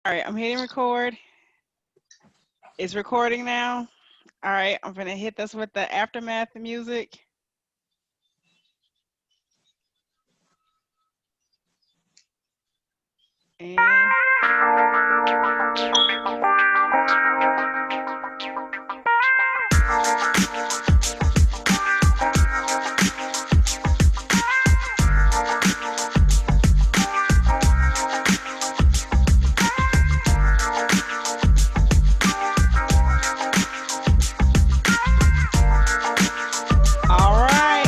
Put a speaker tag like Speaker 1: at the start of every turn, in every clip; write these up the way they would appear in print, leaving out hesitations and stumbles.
Speaker 1: All right, I'm hitting record. It's recording now. All right, I'm gonna hit this with the aftermath music. And all right.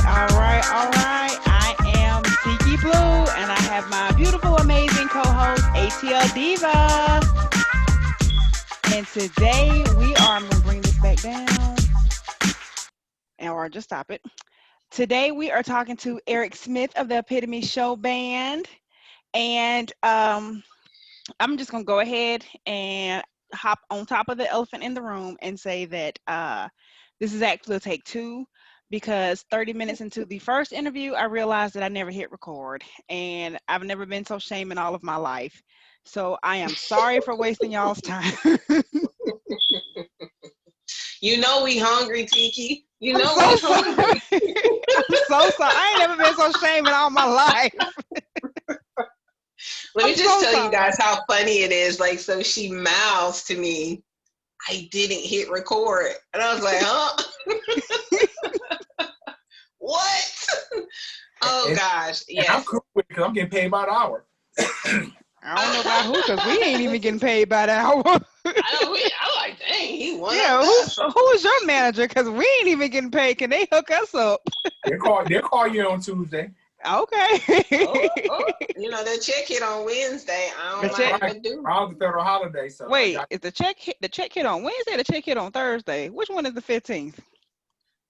Speaker 1: I am Tiki Blue, and I have my beautiful, amazing co-host Atl Diva. And today I'm gonna bring this back down, or just stop it. Today we are talking to Eric Smith of the Epitome ShowBand, and I'm just gonna go ahead and hop on top of the elephant in the room and say that this is actually a take two, because 30 minutes into the first interview, I realized that I never hit record, and I've never been so shamed in all of my life. So I am sorry for wasting y'all's time.
Speaker 2: You know we hungry, Tiki. You
Speaker 1: I'm
Speaker 2: know
Speaker 1: so
Speaker 2: we
Speaker 1: sorry.
Speaker 2: hungry.
Speaker 1: I'm so sorry. I ain't never been so shamed in all my life.
Speaker 2: Let me
Speaker 1: I'm
Speaker 2: just
Speaker 1: so
Speaker 2: tell you
Speaker 1: sorry.
Speaker 2: guys how funny it is. Like, so she mouths to me, I didn't hit record. And I was like, huh? What? Oh, gosh.
Speaker 3: And I'm
Speaker 2: Yes.
Speaker 3: cool with it because I'm getting paid by the hour.
Speaker 1: I don't know about who, because we ain't even getting paid by the hour.
Speaker 2: I'm like, dang, he won
Speaker 1: Yeah,
Speaker 2: up us.
Speaker 1: who is your manager? Because we ain't even getting paid. Can they hook us up?
Speaker 3: They'll call you on Tuesday.
Speaker 1: Okay.
Speaker 2: You know, the check hit on Wednesday. I
Speaker 1: The
Speaker 2: don't
Speaker 1: check-
Speaker 2: mind if I do.
Speaker 3: All the federal holiday. So
Speaker 1: Wait, is the check hit on Wednesday? The check hit on Thursday. Which one is the 15th?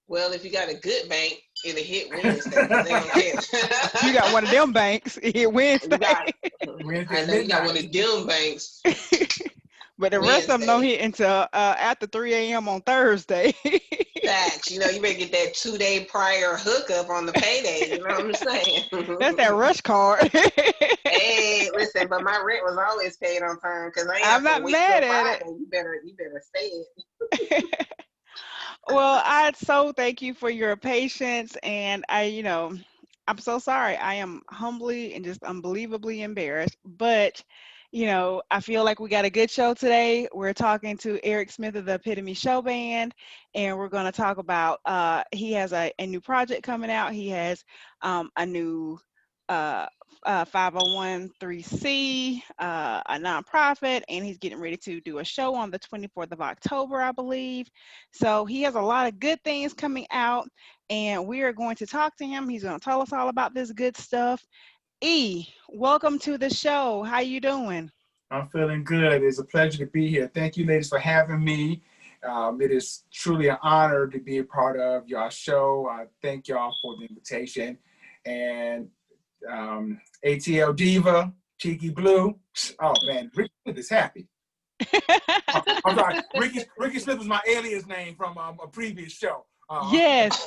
Speaker 2: Well, if you got a good bank, it'll hit Wednesday because they don't care.
Speaker 1: You got one of them banks. It hit Wednesday.
Speaker 2: I know you got one of them banks.
Speaker 1: But the rest of them don't
Speaker 2: Wednesday.
Speaker 1: hit until after 3 a.m. on Thursday.
Speaker 2: Facts. You know, you better get that 2-day prior hookup on the payday. You know what I'm saying?
Speaker 1: That's that rush card.
Speaker 2: Hey, listen, but my rent was always paid on time because I ain't
Speaker 1: I'm
Speaker 2: have to
Speaker 1: not
Speaker 2: wait till
Speaker 1: mad at
Speaker 2: Friday.
Speaker 1: it.
Speaker 2: You better say it.
Speaker 1: Well, I so thank you for your patience, and I'm so sorry. I am humbly and just unbelievably embarrassed, but I feel like we got a good show today. We're talking to Eric Smith of the Epitome Show Band, and we're going to talk about he has a new project coming out. He has a new uh, 501c, a nonprofit, and he's getting ready to do a show on the 24th of October, I believe. So he has a lot of good things coming out, and we are going to talk to him. He's going to tell us all about this good stuff. Welcome to the show. How you doing?
Speaker 3: I'm feeling good. It's a pleasure to be here. Thank you, ladies, for having me. It is truly an honor to be a part of your show. I thank y'all for the invitation. And ATL Diva, Tiki Blue. Oh, man, Ricky Smith is happy. I'm sorry. Ricky Smith was my alias name from a previous show.
Speaker 1: Yes.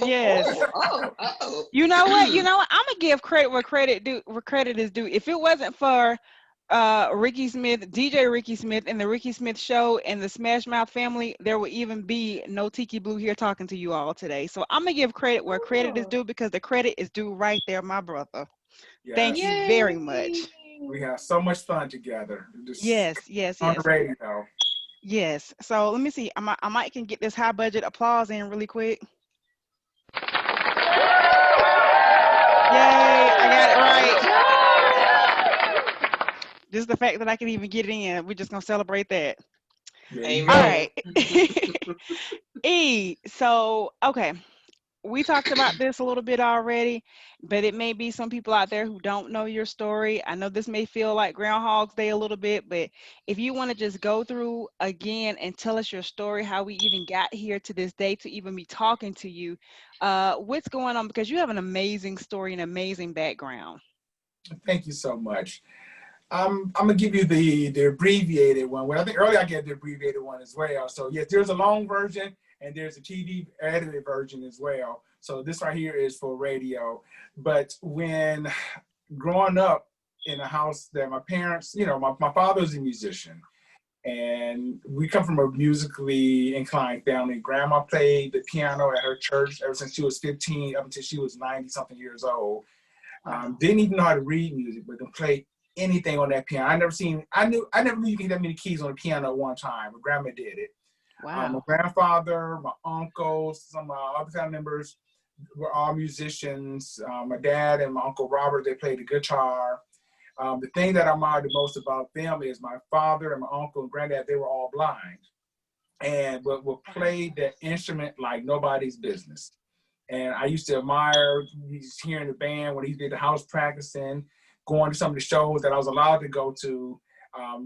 Speaker 1: You know what? I'm gonna give credit where credit is due. If it wasn't for Ricky Smith, DJ Ricky Smith, and the Ricky Smith Show and the Smash Mouth family, there would even be no Tiki Blue here talking to you all today. So I'm gonna give credit where credit is due, because the credit is due right there, my brother.
Speaker 3: Yes.
Speaker 1: Thank you very much.
Speaker 3: We have so much fun together.
Speaker 1: Yes.
Speaker 3: On the radio.
Speaker 1: Yes. So let me see. I might can get this high budget applause in really quick. Yay! I got it right. Just the fact that I can even get it in, we're just gonna celebrate that.
Speaker 2: Amen.
Speaker 1: All right. So okay, we talked about this a little bit already, but it may be some people out there who don't know your story. I know this may feel like Groundhog's Day a little bit, but if you want to just go through again and tell us your story, how we even got here to this day to even be talking to you, what's going on, because you have an amazing story and amazing background.
Speaker 3: Thank you so much. I'm gonna give you the abbreviated one. Well, I think earlier I gave the abbreviated one as well. So yes, there's a long version and there's a TV edited version as well. So this right here is for radio. But when growing up, in a house that my parents, you know, my father's a musician. And we come from a musically inclined family. Grandma played the piano at her church ever since she was 15 up until she was 90-something years old. Didn't even know how to read music, but can play anything on that piano. I never knew you could get that many keys on the piano at one time, but Grandma did it.
Speaker 1: Wow.
Speaker 3: My grandfather, my uncles, some of my other family members were all musicians. My dad and my Uncle Robert, they played the guitar. The thing that I admired the most about them is my father and my uncle and granddad, they were all blind and would play the instrument like nobody's business. And I used to admire hearing the band when he did the house practicing, going to some of the shows that I was allowed to go to,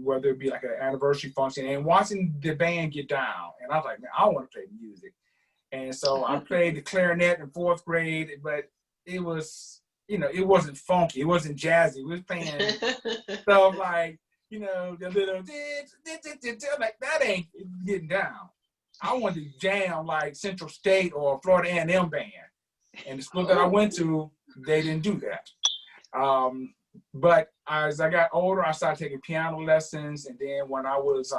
Speaker 3: whether it be like an anniversary function, and watching the band get down. And I was like, man, I want to play music. And so I played the clarinet in 4th grade, but it was, you know, it wasn't funky. It wasn't jazzy. We was playing stuff like, you know, the little, like that ain't getting down. I wanted to jam like Central State or Florida A&M band. And the school that I went to, they didn't do that. But as I got older, I started taking piano lessons. And then when I was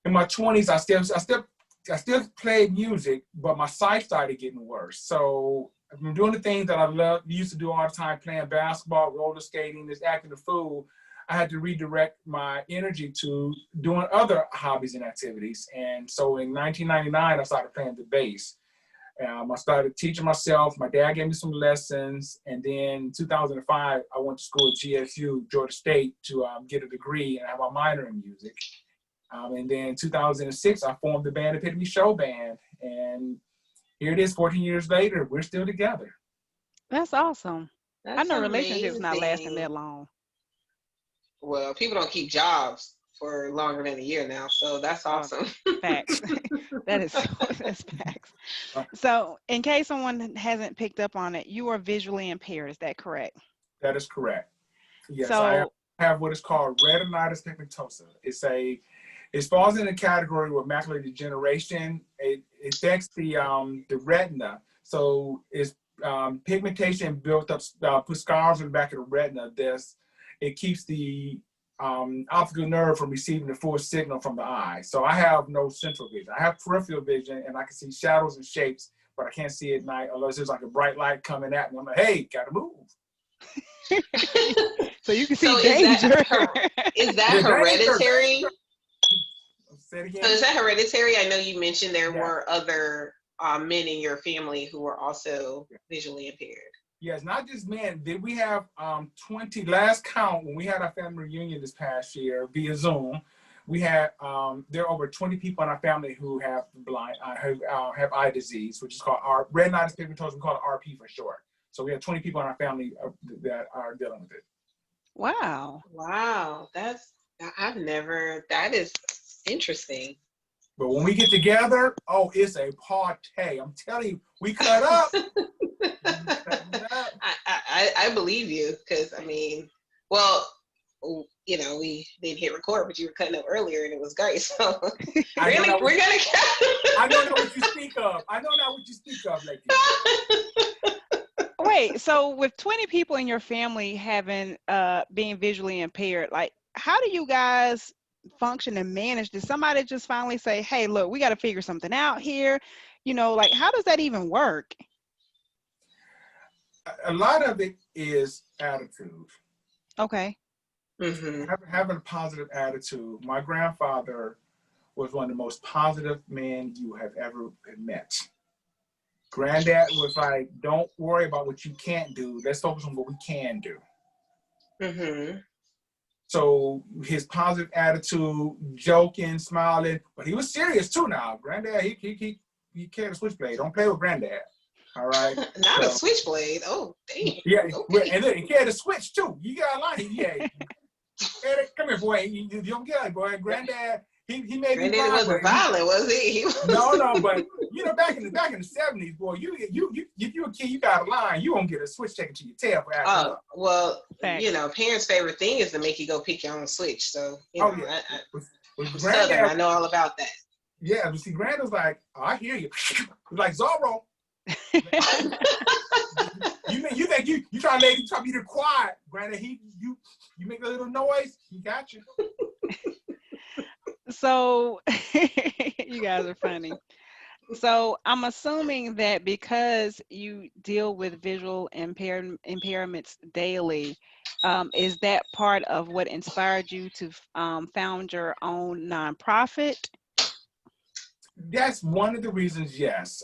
Speaker 3: in my 20s, I still played music, but my sight started getting worse. So I'm doing the things that I used to do all the time, playing basketball, roller skating, just acting a fool. I had to redirect my energy to doing other hobbies and activities. And so in 1999, I started playing the bass. I started teaching myself. My dad gave me some lessons. And then in 2005, I went to school at GSU, Georgia State, to get a degree and have a minor in music. And then in 2006, I formed the band Epitome ShowBand. And here it is, 14 years later, we're still together.
Speaker 1: That's awesome.
Speaker 2: That's
Speaker 1: I know relationships
Speaker 2: amazing.
Speaker 1: not lasting that long.
Speaker 2: Well, people don't keep jobs for longer than a year now, so that's awesome.
Speaker 1: Facts. That's facts. So in case someone hasn't picked up on it, you are visually impaired. Is that correct?
Speaker 3: That is correct. Yes,
Speaker 1: So,
Speaker 3: I have what is called retinitis pigmentosa. It falls in the category with macular degeneration. It affects the retina. So it's pigmentation built up, put scars on the back of the retina. It keeps the optical nerve from receiving the full signal from the eye. So I have no central vision. I have peripheral vision, and I can see shadows and shapes, but I can't see at night unless there's like a bright light coming at me. I'm like, hey, gotta move.
Speaker 1: so you can see danger.
Speaker 2: Is that hereditary?
Speaker 3: Say it again.
Speaker 2: So is that hereditary? I know you mentioned there were other men in your family who were also visually impaired.
Speaker 3: Yes, not just men. Did we have 20, last count, when we had our family reunion this past year via Zoom, we had, there are over 20 people in our family who have have eye disease, which is called retinitis pigmentosa. We call it RP for short. So we have 20 people in our family that are dealing with it.
Speaker 2: Wow. Wow. That is interesting.
Speaker 3: But when we get together, oh, it's a party. I'm telling you, we cut up.
Speaker 2: I believe you, because I mean, well, you know, we didn't hit record, but you were cutting up earlier and it was great. So we're gonna.
Speaker 3: I don't know what you speak of. Lady.
Speaker 1: Wait, so with 20 people in your family having being visually impaired, like how do you guys function and manage? Did somebody just finally say, hey, look, we got to figure something out here? You know, like how does that even work?
Speaker 3: A lot of it is attitude.
Speaker 1: Okay.
Speaker 2: Mm-hmm.
Speaker 3: Having a positive attitude. My grandfather was one of the most positive men you have ever met. Granddad was like, don't worry about what you can't do. Let's focus on what we can do.
Speaker 2: Mm-hmm.
Speaker 3: So his positive attitude, joking, smiling, but he was serious too now. Granddad, he carried a switchblade. Don't play with Granddad. All right.
Speaker 2: Not a switchblade. Oh, damn.
Speaker 3: Yeah,
Speaker 2: okay.
Speaker 3: And then he carried a switch too. You got a line. Yeah. Come here, boy. You don't get it, boy. Granddad, he made me.
Speaker 2: Granddad wasn't violent, was he?
Speaker 3: No, but you know, back in the 70s, boy, if you a kid, you got a line, you won't get a switch taken to your tail for acting up.
Speaker 2: Well, you know, parents' favorite thing is to make you go pick your own switch. So, you know, I'm Southern, I know all about that.
Speaker 3: Yeah, but see, Granddad's like, oh, I hear you. Like Zorro. You think you try to let him try to be quiet, granted you make a little noise, he got you.
Speaker 1: So you guys are funny. So I'm assuming that because you deal with visual impairments daily, is that part of what inspired you to found your own nonprofit?
Speaker 3: That's one of the reasons, yes.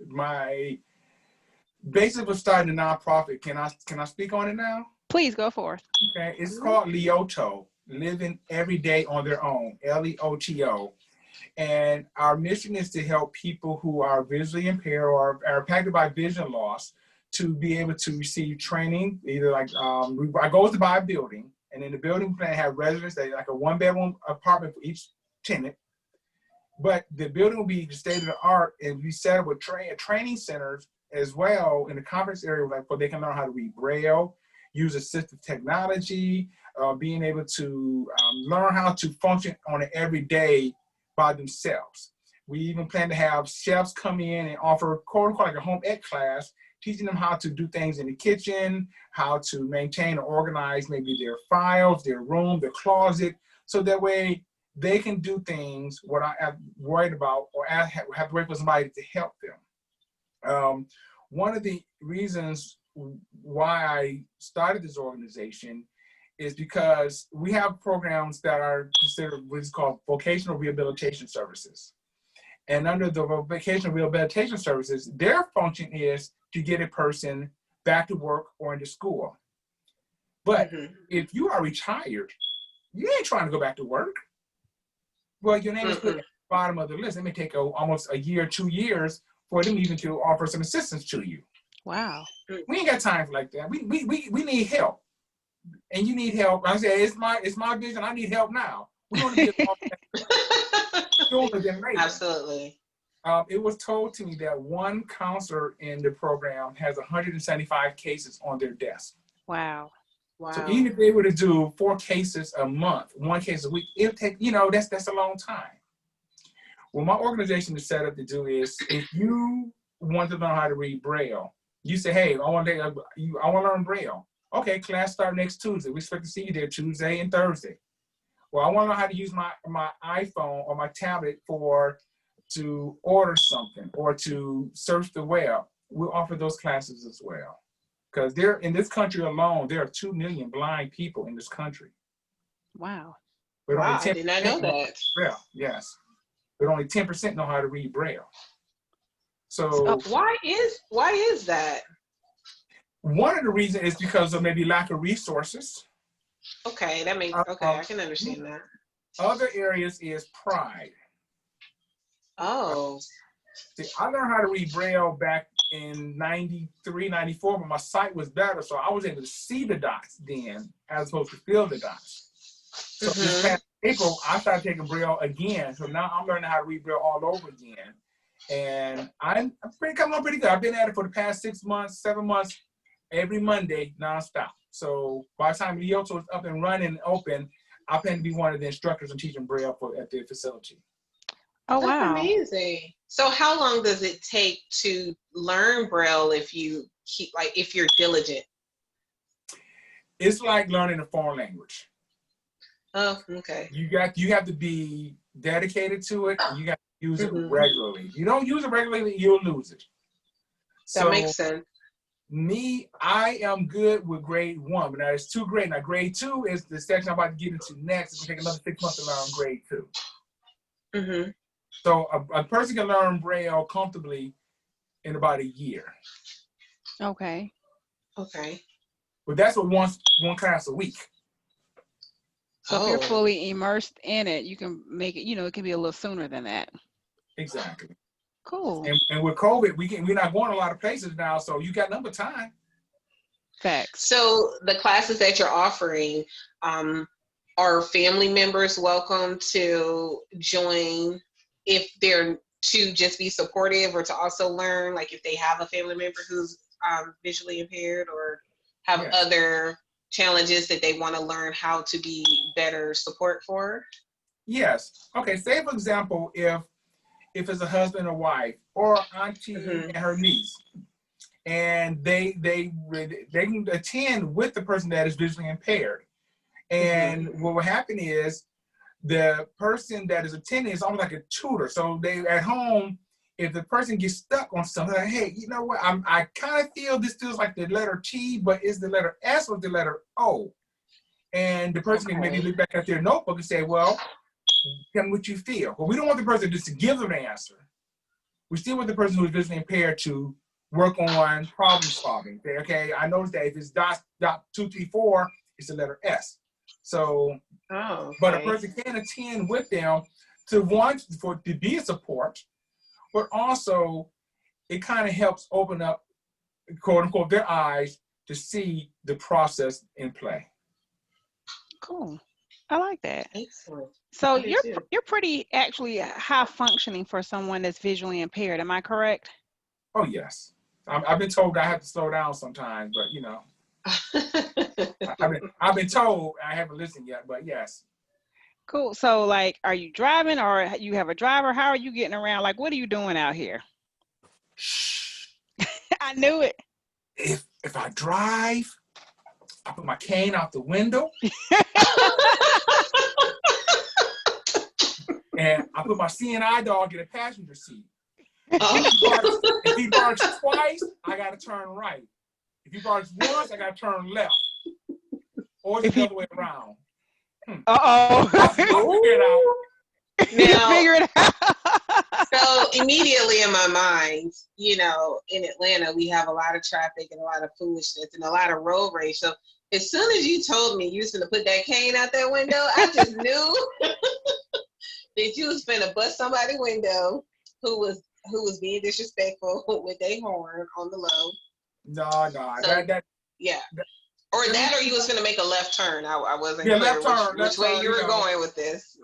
Speaker 3: My basis for starting a nonprofit, can I speak on it now?
Speaker 1: Please go forth.
Speaker 3: Okay, it's called Lyoto Living Every Day on Their Own, Leoto. And our mission is to help people who are visually impaired or are impacted by vision loss to be able to receive training. Either like our goal is to buy a building, and in the building we plan to have residents, like a one-bedroom apartment for each tenant. But the building will be state of the art, and we set up with training centers as well in the conference area, like where they can learn how to read Braille, use assistive technology, being able to learn how to function on an everyday by themselves. We even plan to have chefs come in and offer quote unquote like a home ec class, teaching them how to do things in the kitchen, how to maintain or organize maybe their files, their room, their closet, so that way they can do things without worried about or have to wait for somebody to help them. One of the reasons why I started this organization is because we have programs that are considered what's called vocational rehabilitation services. And under the vocational rehabilitation services, their function is to get a person back to work or into school. But if you are retired, you ain't trying to go back to work. Well, your name is put at the bottom of the list. It may take almost a year, 2 years for them even to offer some assistance to you.
Speaker 1: Wow.
Speaker 3: We ain't got time for like that. We need help. And you need help. I say it's my vision. I need help now. We want to be sooner than later.
Speaker 2: Absolutely.
Speaker 3: It was told to me that one counselor in the program has 175 cases on their desk.
Speaker 1: Wow.
Speaker 2: Wow.
Speaker 3: So even if they were to do 4 cases a month, 1 case a week, it'll take, that's a long time. What my organization is set up to do is, if you want to learn how to read Braille, you say, hey, I want to learn Braille. Okay, class start next Tuesday. We expect to see you there Tuesday and Thursday. Well, I want to know how to use my iPhone or my tablet to order something or to search the web. We'll offer those classes as well. Because in this country alone, there are 2 million blind people in this country.
Speaker 1: Wow.
Speaker 3: But
Speaker 2: Wow,
Speaker 3: only 10%
Speaker 2: I did not know that.
Speaker 3: Braille, yes. But only 10% know how to read Braille. So
Speaker 2: why is that?
Speaker 3: One of the reasons is because of maybe lack of resources.
Speaker 2: Okay, I can understand that.
Speaker 3: Other areas is pride.
Speaker 2: Oh.
Speaker 3: See, I learned how to read Braille back in 93, 94, but my sight was better, so I was able to see the dots then as opposed to feel the dots. So this past April, I started taking Braille again, so now I'm learning how to read Braille all over again. And I'm coming on pretty good. I've been at it for the past 6 months, 7 months, every Monday, nonstop. So by the time Lyoto is up and running and open, I plan to be one of the instructors and teaching Braille at the facility.
Speaker 1: Oh,
Speaker 2: That's
Speaker 1: wow.
Speaker 2: amazing. So how long does it take to learn Braille if you're diligent?
Speaker 3: It's like learning a foreign language.
Speaker 2: Oh, okay.
Speaker 3: You have to be dedicated to it, and you got to use it regularly. If you don't use it regularly, you'll lose it.
Speaker 2: That makes sense.
Speaker 3: I am good with grade 1, but now it's 2 grade. Now grade 2 is the section I'm about to get into next. It's going to take another 6 months to learn grade 2. So a person can learn Braille comfortably in about a year.
Speaker 1: Okay.
Speaker 3: But that's what one class a week.
Speaker 1: So if you're fully immersed in it, you can make it, it can be a little sooner than that.
Speaker 3: Exactly.
Speaker 1: Cool.
Speaker 3: And with COVID, we're not going a lot of places now, so you got number time.
Speaker 1: Facts.
Speaker 2: So the classes that you're offering, are family members welcome to join if they're to just be supportive or to also learn, like if they have a family member who's visually impaired or have other challenges that they want to learn how to be better support for?
Speaker 3: Yes. Okay, say for example, if it's a husband or wife or auntie and her niece, and they can attend with the person that is visually impaired. And what will happen is the person that is attending is almost like a tutor. So they at home, if the person gets stuck on something, like, hey, you know what? I kind of feel this feels like the letter T, but is the letter S or the letter O? And the person can maybe look back at their notebook and say, well, tell me what you feel. Well, we don't want the person just to give them an answer. We still want the person who is visually impaired to work on problem solving. Say, okay, I noticed that if it's dot 234, it's the letter S. So, but a person can attend with them to be a support, but also it kind of helps open up, quote unquote, their eyes to see the process in play.
Speaker 1: Cool. I like that.
Speaker 2: Excellent.
Speaker 1: So you're pretty actually high functioning for someone that's visually impaired. Am I correct?
Speaker 3: Oh yes, I've been told I have to slow down sometimes, but you know, I've been told. I haven't listened yet, but yes.
Speaker 1: Cool. So like, are you driving or you have a driver? How are you getting around? Like, what are you doing out here?
Speaker 3: Shh.
Speaker 1: I knew it.
Speaker 3: If I drive, I put my cane out the window. And I put my CNI dog in a passenger seat. If he barks twice, I gotta turn right. If he barks once, I gotta turn left. Or it's the other way around.
Speaker 1: Uh-oh.
Speaker 3: I'll figure it out.
Speaker 2: Now,
Speaker 1: figure it out.
Speaker 2: So immediately in my mind, you know, in Atlanta, we have a lot of traffic and a lot of foolishness and a lot of road rage. So as soon as you told me you was gonna put that cane out that window, I just knew that you was finna bust somebody's window who was being disrespectful with their horn on the low.
Speaker 3: No.
Speaker 2: So, yeah. Or you was gonna make a left turn. I wasn't clear which way you were going with this.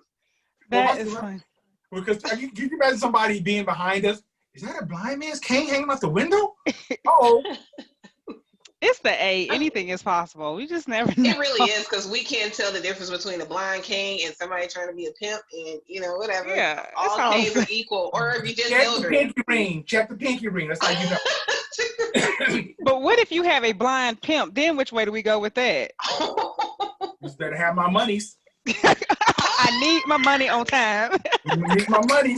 Speaker 1: That is fun.
Speaker 3: Because can you imagine somebody being behind us? Is that a blind man's cane hanging out the window? Oh.
Speaker 1: It's the A. Anything is possible. We just never know.
Speaker 2: It really is, because we can't tell the difference between a blind cane and somebody trying to be a pimp and, you know, whatever.
Speaker 1: Yeah.
Speaker 2: All canes are equal. Or if you just
Speaker 3: check the pinky ring. Check the pinky ring. That's how you know.
Speaker 1: But what if you have a blind pimp? Then which way do we go with that?
Speaker 3: Just better have my monies.
Speaker 1: I need my money on time.
Speaker 3: I need my money.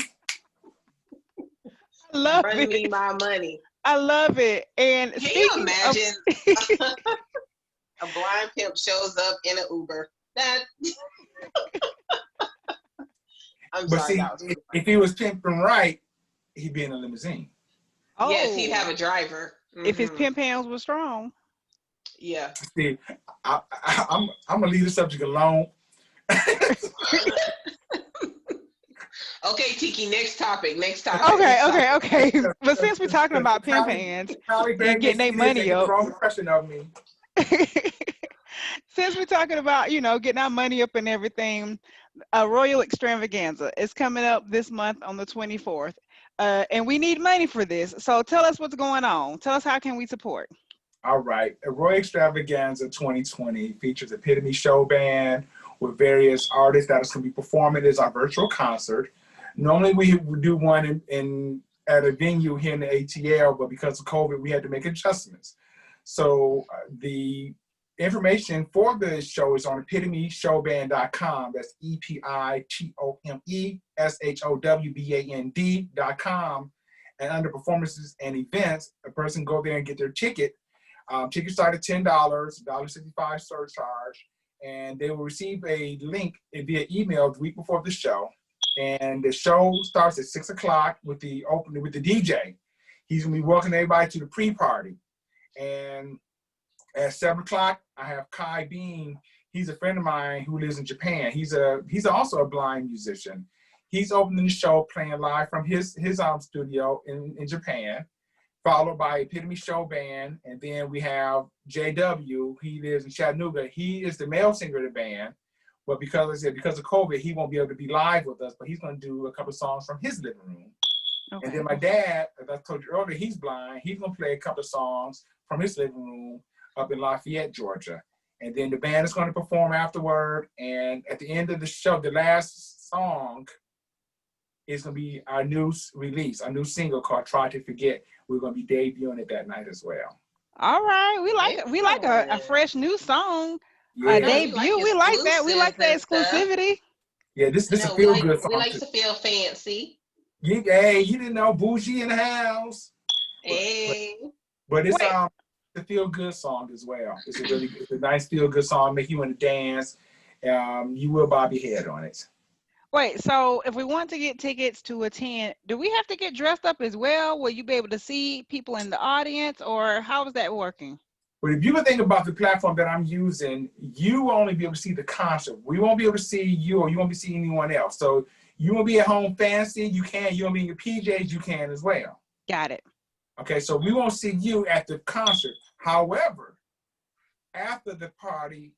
Speaker 1: I love
Speaker 2: Run
Speaker 1: it.
Speaker 2: me my money.
Speaker 1: I love it. And
Speaker 2: can you imagine a blind pimp shows up in an Uber? I'm
Speaker 3: but
Speaker 2: sorry.
Speaker 3: See, if he was pimping right, he'd be in a limousine.
Speaker 1: Oh,
Speaker 2: yes, he'd have a driver.
Speaker 1: If his pimp hands were strong.
Speaker 2: Yeah.
Speaker 3: See, I'm gonna leave the subject alone.
Speaker 2: Okay, Tiki, next topic.
Speaker 1: Okay. But since we're talking about pimp hands and getting their money up.
Speaker 3: Wrong impression of me.
Speaker 1: Since we're talking about, you know, getting our money up and everything, Royal Extravaganza is coming up this month on the 24th. And we need money for this. So tell us what's going on. Tell us how can we support.
Speaker 3: All right. Royal Extravaganza 2020 features Epitome ShowBand with various artists that are going to be performing as our virtual concert. Normally we would do one at a venue here in the ATL, but because of COVID, we had to make adjustments. So the information for the show is on epitomeshowband.com. That's EPITOMESHOWBAND.com. And under performances and events, a person can go there and get their ticket. Tickets start at $10, $1.65 surcharge, and they will receive a link via email the week before the show. And the show starts at 6 o'clock with the DJ. He's gonna be welcoming everybody to the pre-party. And at 7 o'clock, I have Kai Bean. He's a friend of mine who lives in Japan. He's also a blind musician. He's opening the show, playing live from his studio in Japan, followed by Epitome ShowBand. And then we have JW. He lives in Chattanooga. He is the male singer of the band. But because of COVID, he won't be able to be live with us, but he's going to do a couple of songs from his living room. Okay. And then my dad, as I told you earlier, he's blind. He's going to play a couple of songs from his living room up in Lafayette, Georgia. And then the band is going to perform afterward. And at the end of the show, the last song is going to be our new release, our new single called Try to Forget. We're going to be debuting it that night as well.
Speaker 1: All right. We like a
Speaker 2: Excellent.
Speaker 1: fresh new song.
Speaker 2: I
Speaker 1: A
Speaker 2: know
Speaker 3: Yeah.
Speaker 2: we like
Speaker 1: debut. We like that. We like
Speaker 2: exclusives
Speaker 1: that
Speaker 2: and stuff.
Speaker 1: exclusivity.
Speaker 3: Yeah, this
Speaker 2: I
Speaker 3: is a
Speaker 2: know
Speaker 3: feel good
Speaker 2: we
Speaker 3: song
Speaker 2: like
Speaker 3: too.
Speaker 2: to feel fancy.
Speaker 3: Hey, you didn't know Bougie in the house.
Speaker 2: Hey.
Speaker 3: But it's
Speaker 1: Wait.
Speaker 3: a feel good song as well. It's a nice feel good song, make you want to dance. You will bob your head on it.
Speaker 1: Wait, so if we want to get tickets to attend, do we have to get dressed up as well? Will you be able to see people in the audience, or how is that working?
Speaker 3: But if you can think about the platform that I'm using, you will only be able to see the concert. We won't be able to see you, or you won't be seeing anyone else. So you won't be at home fancy, you can. You won't be in your PJs, you can as well.
Speaker 1: Got it.
Speaker 3: Okay, so we won't see you at the concert. However, after the party,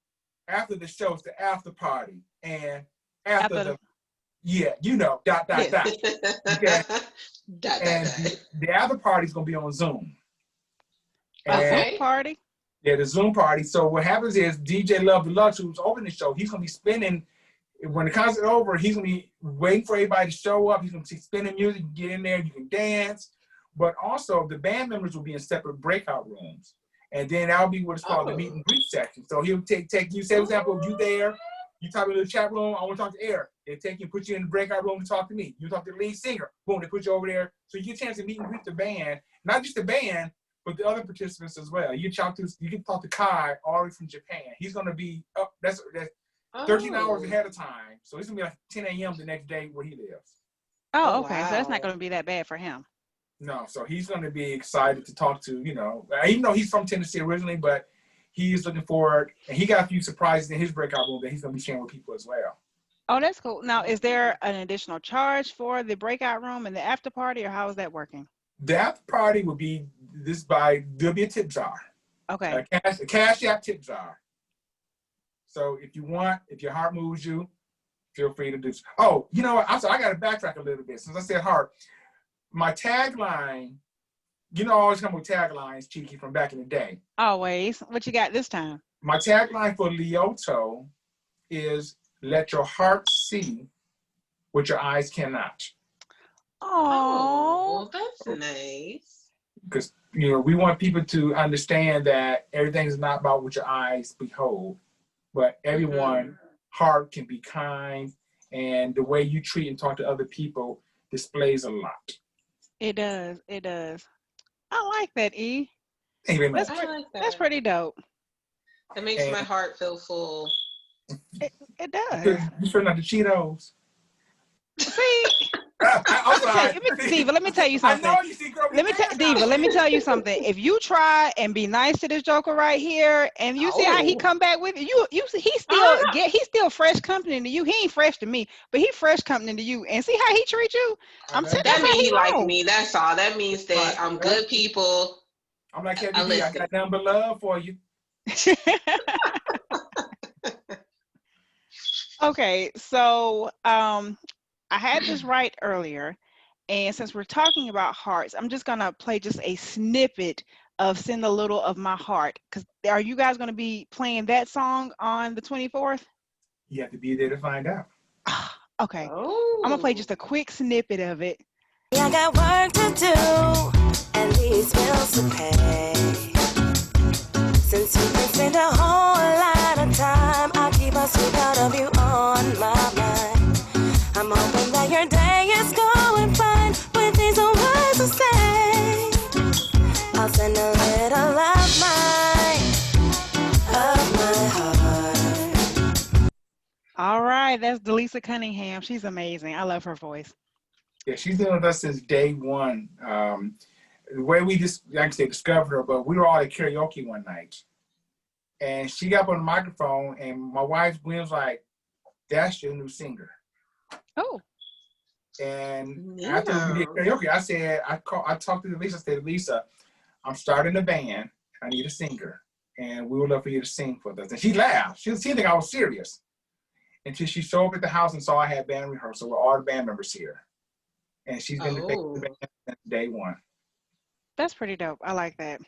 Speaker 3: after the show, it's the after party. And after the yeah, you know, dot. Okay. And the after party is going to be on Zoom.
Speaker 1: A Zoom party?
Speaker 3: Yeah, the Zoom party. So what happens is DJ Love Deluxe, who's opening the show, he's going to be spinning. When the concert is over, he's going to be waiting for everybody to show up. He's going to be spinning music. You can get in there, you can dance. But also, the band members will be in separate breakout rooms. And then that'll be what is called the meet and greet section. So he'll take you, say, for example, if you there, you type in the chat room, I want to talk to Eric. They take you and put you in the breakout room to talk to me. You talk to the lead singer. Boom, they put you over there. So you get a chance to meet and greet the band. Not just the band, but the other participants as well. You can talk to Kai all the way from Japan. He's going to be up. That's 13 hours ahead of time. So it's going to be like 10 a.m. the next day where he lives.
Speaker 1: Oh, okay. Wow. So that's not going to be that bad for him.
Speaker 3: No, so he's going to be excited to talk to, even though he's from Tennessee originally, but he's looking forward, and he got a few surprises in his breakout room that he's going to be sharing with people as well.
Speaker 1: Oh, that's cool. Now, is there an additional charge for the breakout room and the after party, or how is that working?
Speaker 3: The after party will be there'll be a tip jar.
Speaker 1: Okay.
Speaker 3: A cash app tip jar. So if your heart moves you, feel free to do so. Oh, you know what? I'm sorry, I got to backtrack a little bit. Since I said heart, my tagline, I always come with taglines, Cheeky, from back in the day.
Speaker 1: Always. What you got this time?
Speaker 3: My tagline for Lyoto is, let your heart see what your eyes cannot.
Speaker 2: Oh, that's nice.
Speaker 3: Because, we want people to understand that everything's not about what your eyes behold, but everyone's heart can be kind, and the way you treat and talk to other people displays a lot.
Speaker 1: It does. It does. I like that, E.
Speaker 3: That's
Speaker 1: pretty dope.
Speaker 2: It makes my heart feel full.
Speaker 1: It does.
Speaker 3: You sure not the Cheetos?
Speaker 1: See, Diva, let me tell you something.
Speaker 3: I know you see, girl.
Speaker 1: Diva, let me tell you something. If you try and be nice to this joker right here, and you see how he come back with you, he's still fresh company to you. He ain't fresh to me, but he fresh company to you. And see how he treats you.
Speaker 2: That means he like me. That's all. That means that I'm good people.
Speaker 3: I'm like, I got nothing but love for you.
Speaker 1: Okay, so I had this right earlier, and since we're talking about hearts, I'm just gonna play just a snippet of "Send a Little of My Heart." Because are you guys gonna be playing that song on the 24th?
Speaker 3: You have to be there to find out.
Speaker 1: Okay, I'm gonna play just a quick snippet of it.
Speaker 4: I got work to do and these bills to pay. Since you can spend a whole lot of time, I'll keep a sweet part of you on my mind. I'm hoping that your day is going fine with these words to say. I'll send a little of my heart.
Speaker 1: All right, that's Delisa Cunningham. She's amazing. I love her voice.
Speaker 3: Yeah, she's been with us since day one. The way we discovered her, but we were all at karaoke one night, and she got up on the microphone, and my wife Gwen was like, "That's your new singer."
Speaker 1: Oh.
Speaker 3: And after we did karaoke, I talked to Delisa. I said, "Delisa, I'm starting a band. I need a singer, and we would love for you to sing for us." And she laughed. She didn't think I was serious until she showed up at the house and saw I had band rehearsal with all the band members here, and she's been the band since day one.
Speaker 1: That's pretty dope. I like that.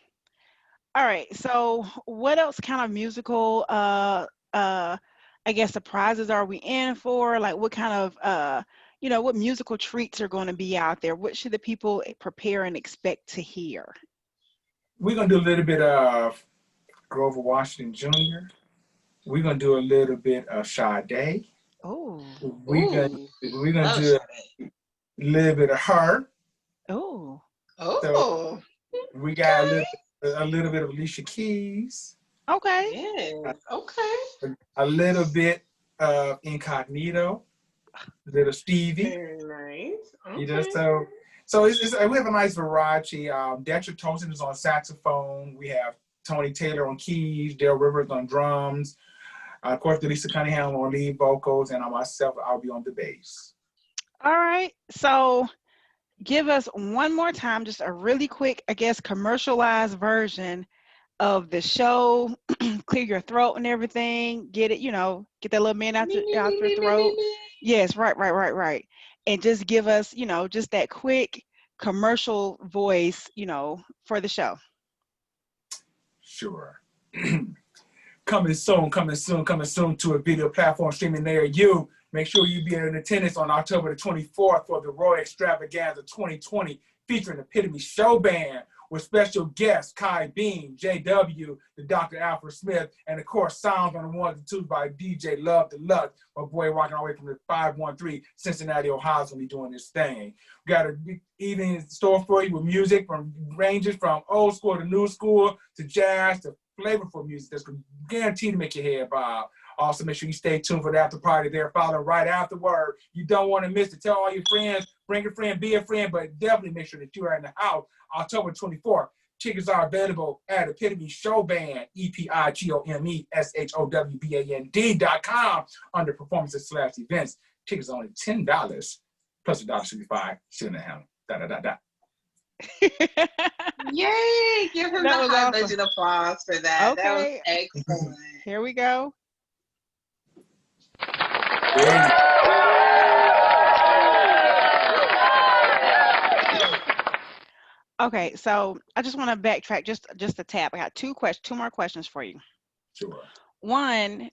Speaker 1: All right. So what else kind of musical, I guess, surprises are we in for? Like what kind of, what musical treats are going to be out there? What should the people prepare and expect to hear?
Speaker 3: We're going to do a little bit of Grover Washington Jr. We're going to do a little bit of Sade.
Speaker 1: Oh.
Speaker 3: We're gonna do a little bit of her.
Speaker 1: Oh.
Speaker 3: So we got a little bit of Alicia Keys.
Speaker 1: Okay.
Speaker 2: Yeah. Okay.
Speaker 3: A little bit of Incognito. A little Stevie.
Speaker 2: Very nice. Okay.
Speaker 3: So it's we have a nice variety. Detra Tolson is on saxophone. We have Tony Taylor on keys. Dale Rivers on drums. Of course, Delisa Cunningham on lead vocals, and myself, I'll be on the bass.
Speaker 1: All right. So give us one more time, just a really quick, I guess, commercialized version of the show. Clear your throat and everything. Get it, get that little man out your throat. Yes, right. And just give us, just that quick commercial voice, for the show.
Speaker 3: Sure. Coming soon to a video platform streaming near you. Make sure you be in attendance on October the 24th for the Royal Extravaganza 2020 featuring Epitome ShowBand with special guests Kai Beam, JW, the Dr. Alfred Smith, and of course sounds on the ones and twos by DJ Love Deluxe, my boy walking all the way from the 513 Cincinnati, Ohio, is gonna be doing this thing. We got an evening in store for you with music from ranges from old school to new school to jazz to flavorful music that's guaranteed to make your head bob. Also, make sure you stay tuned for the after party there following right afterward. You don't want to miss it. Tell all your friends, bring a friend, be a friend, but definitely make sure that you are in the house October 24th. Tickets are available at Epitome ShowBand, EPITOMESHOWBAND.com under performances/events. Tickets are only $10 plus $1.75. Shouldn't have
Speaker 2: Yay! Give him the high budget applause for that.
Speaker 1: Okay.
Speaker 2: That was excellent.
Speaker 1: Here we go. Okay, so I just want to backtrack just a tap. I got two more questions for you.
Speaker 3: Sure.
Speaker 1: One,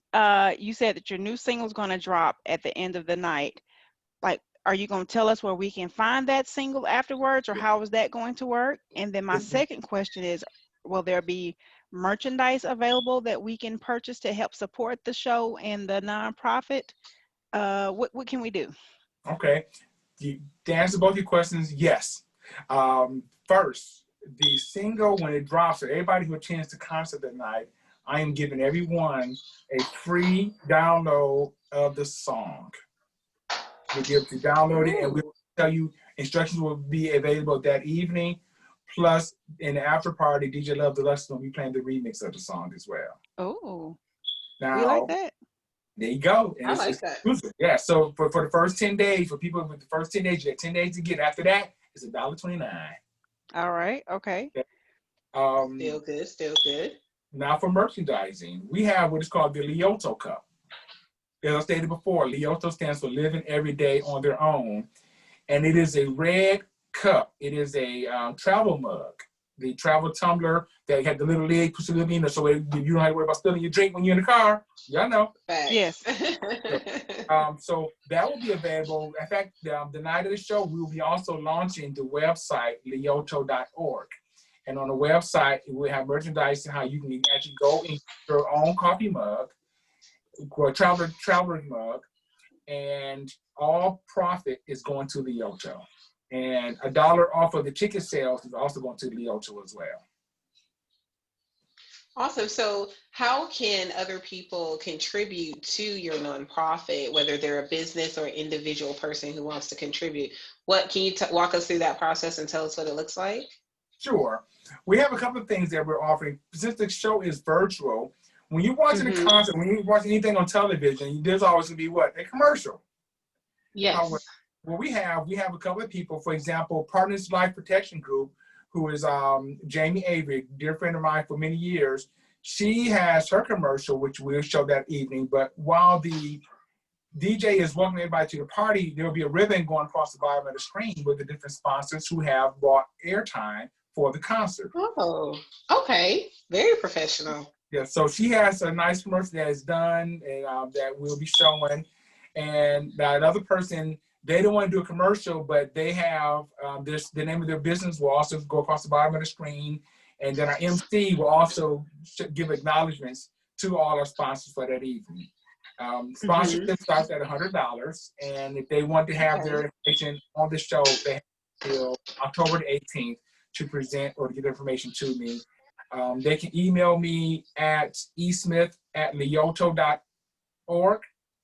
Speaker 1: you said that your new single is going to drop at the end of the night. Like, are you going to tell us where we can find that single afterwards, or how is that going to work? And then my second question is, will there be merchandise available that we can purchase to help support the show and the nonprofit? What can we do?
Speaker 3: Okay. To answer both your questions, yes. First, the single, when it drops, for everybody who attends the concert that night, I am giving everyone a free download of the song. We'll be able to download it, and we'll tell you instructions will be available that evening. Plus, in the after party, DJ Love Deluxe is going to be playing the remix of the song as well.
Speaker 1: Oh,
Speaker 3: now,
Speaker 1: we like that.
Speaker 3: There you go. And
Speaker 2: I like that.
Speaker 3: Exclusive. Yeah, so for the first 10 days, for people with the first 10 days, you get 10 days to get. After that, it's $1.29.
Speaker 1: All right, okay.
Speaker 2: Still good.
Speaker 3: Now for merchandising, we have what is called the Lyoto Cup. As I stated before, Lyoto stands for Living Every Day on Their Own. And it is a red cup. It is a travel mug. The travel tumbler that had the little lid, push the little in there, so you don't have to worry about spilling your drink when you're in the car. Y'all know.
Speaker 2: Facts.
Speaker 1: Yes.
Speaker 3: So that will be available. In fact, the night of the show, we will be also launching the website, lyoto.org. And on the website, we have merchandise and how you can actually go and get your own coffee mug, or traveler mug, and all profit is going to Lyoto. And $1 off of the ticket sales is also going to Lyoto as well.
Speaker 2: Awesome. So how can other people contribute to your nonprofit, whether they're a business or individual person who wants to contribute? What can you walk us through that process and tell us what it looks like?
Speaker 3: Sure. We have a couple of things that we're offering. Since the show is virtual, when you're watching the concert, when you're watching anything on television, there's always going to be what? A commercial.
Speaker 2: Yes.
Speaker 3: Well, we have a couple of people, for example, Partners Life Protection Group, who is Jamie Avery, dear friend of mine for many years. She has her commercial, which we'll show that evening. But while the DJ is welcoming everybody to the party, there will be a ribbon going across the bottom of the screen with the different sponsors who have bought airtime for the concert.
Speaker 2: Oh, okay. Very professional.
Speaker 3: Yeah, so she has a nice commercial that is done and that we'll be showing. And that other person, they don't want to do a commercial, but they have the name of their business will also go across the bottom of the screen. And then our MC will also give acknowledgments to all our sponsors for that evening. Sponsorship starts at $100. And if they want to have their information on the show, they have until October the 18th to present or to get information to me. They can email me at esmith@lyoto.org,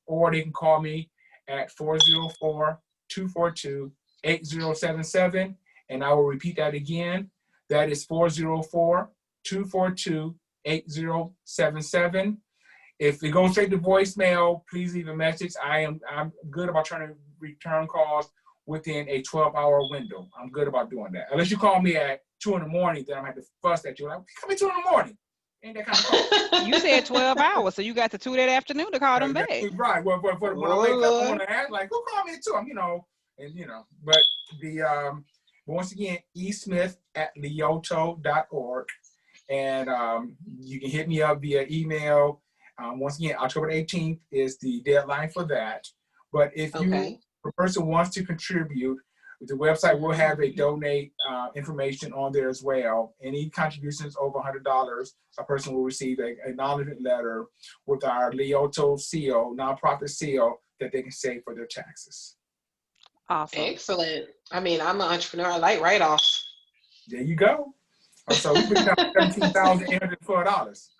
Speaker 3: or they can call me at 404-242-8077. And I will repeat that again. That is 404-242-8077. If it goes straight to voicemail, please leave a message. I'm good about trying to return calls within a 12-hour window. I'm good about doing that. Unless you call me at 2 in the morning, then I'm going to have to fuss at you. Like, come at 2 in the morning. Ain't that kind of call.
Speaker 1: You said 12 hours, so you got to 2 that afternoon to call them back.
Speaker 3: Right. Well, when I wake up, I want to ask, like, who called me at 2? But once again, esmith@lyoto.org. And you can hit me up via email. Once again, October 18th is the deadline for that. But if a person wants to contribute, the website will have a donate information on there as well. Any contributions over $100, a person will receive an acknowledgement letter with our Lyoto seal, nonprofit seal, that they can save for their taxes.
Speaker 1: Awesome.
Speaker 2: Excellent. I mean, I'm an entrepreneur. I like write-offs.
Speaker 3: There you go. So we put down $17,812.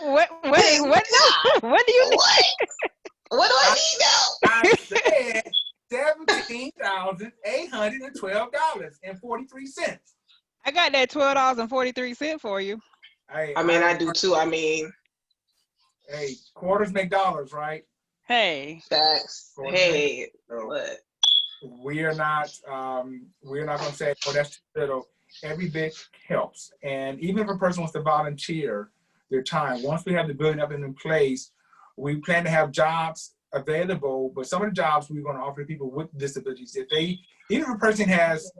Speaker 1: What do you need?
Speaker 2: What do I need now?
Speaker 3: I said $17,812.43.
Speaker 1: I got that $12.43 for you.
Speaker 3: Hey,
Speaker 2: I mean, I do too. I mean,
Speaker 3: hey, quarters make dollars, right?
Speaker 1: Hey.
Speaker 2: Facts. Hey, what?
Speaker 3: We're not going to say, oh, that's too little. Every bit helps. And even if a person wants to volunteer their time, once we have the building up and in place, we plan to have jobs available, but some of the jobs we're going to offer to people with disabilities. Even if a person has,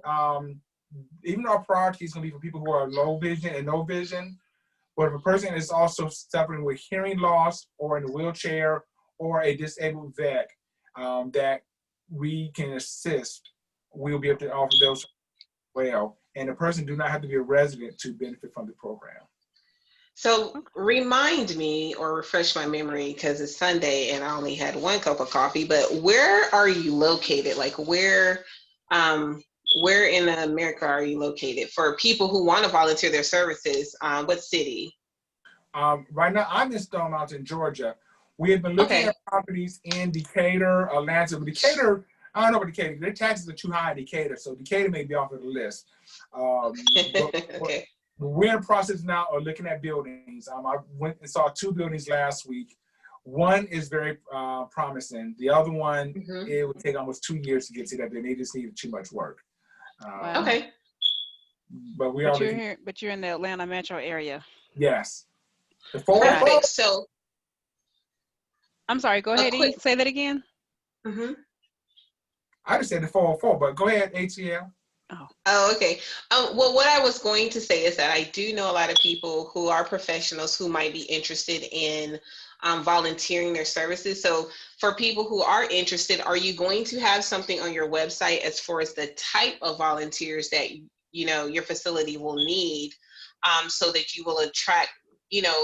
Speaker 3: even our priority is going to be for people who are low vision and no vision, but if a person is also suffering with hearing loss or in a wheelchair or a disabled vet that we can assist, we'll be able to offer those well. And the person do not have to be a resident to benefit from the program.
Speaker 2: So remind me or refresh my memory, because it's Sunday and I only had 1 cup of coffee, but where are you located? Like where in America are you located? For people who want to volunteer their services, what city?
Speaker 3: Right now, I'm in Stone Mountain, Georgia. We have been looking at properties in Decatur, Atlanta. But Decatur, I don't know about Decatur. Their taxes are too high in Decatur, so Decatur may be off of the list. We're in the process now of looking at buildings. I went and saw 2 buildings last week. One is very promising. The other one, it would take almost 2 years to get to that building. They just needed too much work. But you're
Speaker 1: here. But you're in the Atlanta metro area.
Speaker 3: Yes.
Speaker 2: Perfect. So,
Speaker 1: I'm sorry. Go ahead. Say that again.
Speaker 3: I just said the 404, but go ahead, ATL.
Speaker 2: Oh, okay. Well, what I was going to say is that I do know a lot of people who are professionals who might be interested in volunteering their services. So for people who are interested, are you going to have something on your website as far as the type of volunteers that, your facility will need so that you will attract,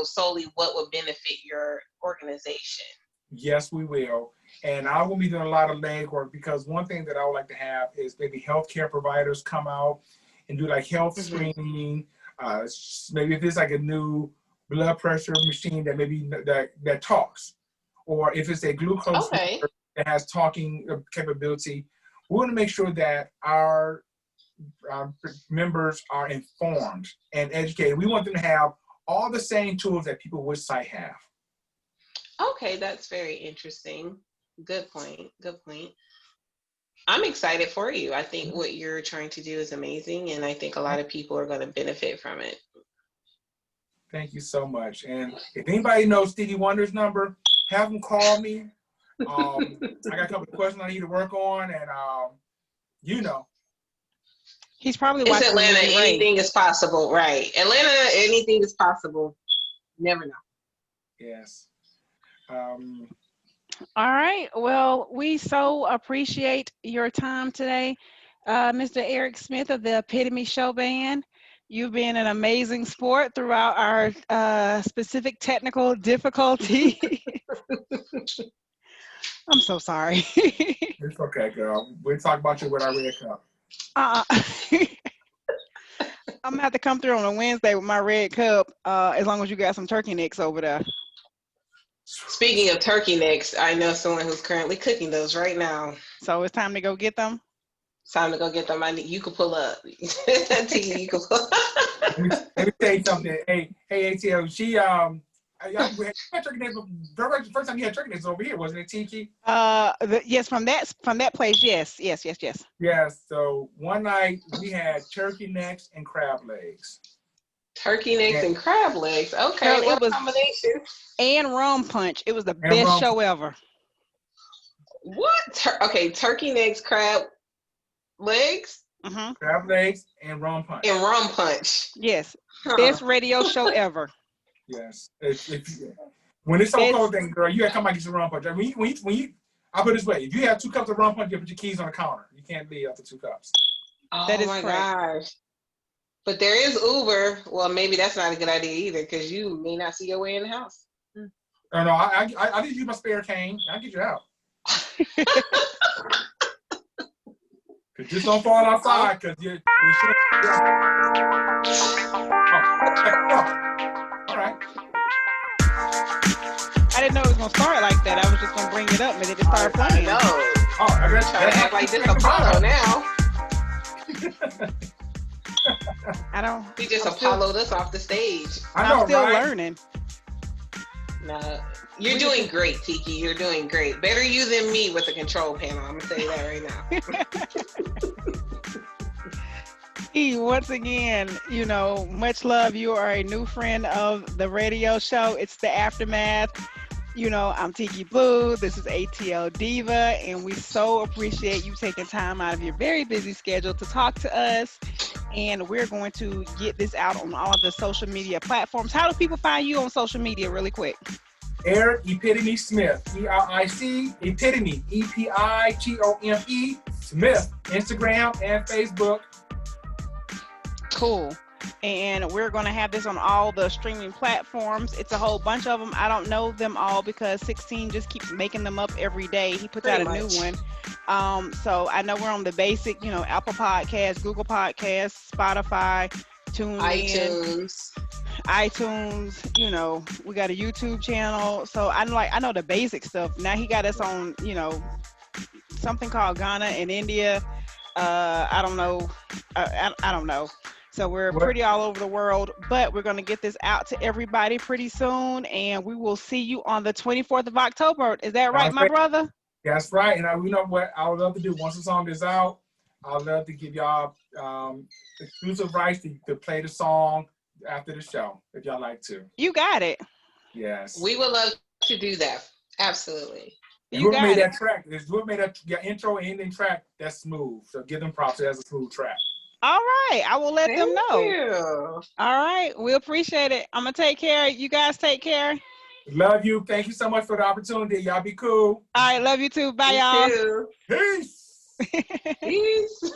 Speaker 2: solely what will benefit your organization?
Speaker 3: Yes, we will. And I will be doing a lot of legwork, because one thing that I would like to have is maybe healthcare providers come out and do like health screening. Maybe if it's like a new blood pressure machine that maybe that talks, or if it's a glucose meter that has talking capability, we want to make sure that our members are informed and educated. We want them to have all the same tools that people with sight have.
Speaker 2: Okay, that's very interesting. Good point. Good point. I'm excited for you. I think what you're trying to do is amazing, and I think a lot of people are going to benefit from it.
Speaker 3: Thank you so much. And if anybody knows Stevie Wonder's number, have them call me. I got a couple of questions I need to work on, and
Speaker 1: he's probably
Speaker 2: it's
Speaker 1: watching
Speaker 2: Atlanta. Anything is possible, right? Atlanta, anything is possible. Never know.
Speaker 3: Yes.
Speaker 1: All right. Well, we so appreciate your time today, Mr. Eric Smith of the Epitome ShowBand. You've been an amazing sport throughout our specific technical difficulty. I'm so sorry.
Speaker 3: It's okay, girl. We'll talk about you with our red cup.
Speaker 1: I'm gonna have to come through on a Wednesday with my red cup, as long as you got some turkey necks over there.
Speaker 2: Speaking of turkey necks, I know someone who's currently cooking those right now.
Speaker 1: So it's time to go get them.
Speaker 2: It's time to go get them. You can pull up. Tiki, you can pull up.
Speaker 3: Let me tell you something. Hey, ATL. She we had turkey necks. The first time you had turkey necks over here, wasn't it, Tiki?
Speaker 1: Yes, from that place. Yes.
Speaker 3: Yeah. So one night we had turkey necks and crab legs.
Speaker 2: Turkey necks and crab legs. Okay,
Speaker 1: Girl,
Speaker 2: what
Speaker 1: it was
Speaker 2: combination?
Speaker 1: And rum punch. It was the best show ever.
Speaker 2: What? Okay, turkey necks, crab legs,
Speaker 3: crab legs, and rum punch.
Speaker 2: And rum punch.
Speaker 1: Yes, best radio show ever.
Speaker 3: Yes. When it's so cold, then girl, you gotta come out and get some rum punch. When you, I put it this way: if you have 2 cups of rum punch, you put your keys on the counter. You can't leave after 2 cups.
Speaker 2: Oh
Speaker 1: that is
Speaker 2: my
Speaker 1: correct.
Speaker 2: gosh! But there is Uber. Well, maybe that's not a good idea either, because you may not see your way in the house.
Speaker 3: Oh no, I did use my spare cane. I'll get you out. Just don't fall outside, because you should. All right.
Speaker 1: I didn't know it was gonna start like that. I was just gonna bring it up, and then it just started playing.
Speaker 2: No.
Speaker 3: Oh, I got
Speaker 2: trying to act like this Apollo now.
Speaker 1: I don't.
Speaker 2: He just Apollo'd us off the stage.
Speaker 1: I'm still learning.
Speaker 2: No, you're doing great, Tiki. You're doing great. Better you than me with the control panel. I'm gonna tell you that right
Speaker 1: now. Once again, much love. You are a new friend of the radio show. It's the Aftermath. I'm Tiki Blue. This is ATL Diva, and we so appreciate you taking time out of your very busy schedule to talk to us. And we're going to get this out on all of the social media platforms. How do people find you on social media really quick?
Speaker 3: Eric Epitome Smith, ERIC, Epitome, EPITOME, Smith, Instagram and Facebook.
Speaker 1: Cool. And we're going to have this on all the streaming platforms. It's a whole bunch of them. I don't know them all because 16 just keeps making them up every day. He puts out a new one. So I know we're on the basic, Apple Podcasts, Google Podcasts, Spotify,
Speaker 2: iTunes.
Speaker 1: We got a YouTube channel. So I know the basic stuff. Now he got us on, something called Ghana and India. I don't know. I don't know. So we're pretty all over the world, but we're going to get this out to everybody pretty soon, and we will see you on the 24th of October. Is that right, my brother?
Speaker 3: That's right. And you know what I would love to do once the song is out, I'd love to give y'all exclusive rights to play the song after the show, if y'all like to.
Speaker 1: You got it.
Speaker 3: Yes.
Speaker 2: We would love to do that. Absolutely.
Speaker 3: Whoever made that track, whoever made your intro and ending track, that's smooth. So give them props. That's a smooth track.
Speaker 1: All right. I will let them know.
Speaker 2: Thank you.
Speaker 1: All right. We appreciate it. I'm going to take care. You guys take care.
Speaker 3: Love you. Thank you so much for the opportunity. Y'all be cool.
Speaker 1: All right. Love you too. Bye, y'all.
Speaker 3: Peace.
Speaker 2: Peace.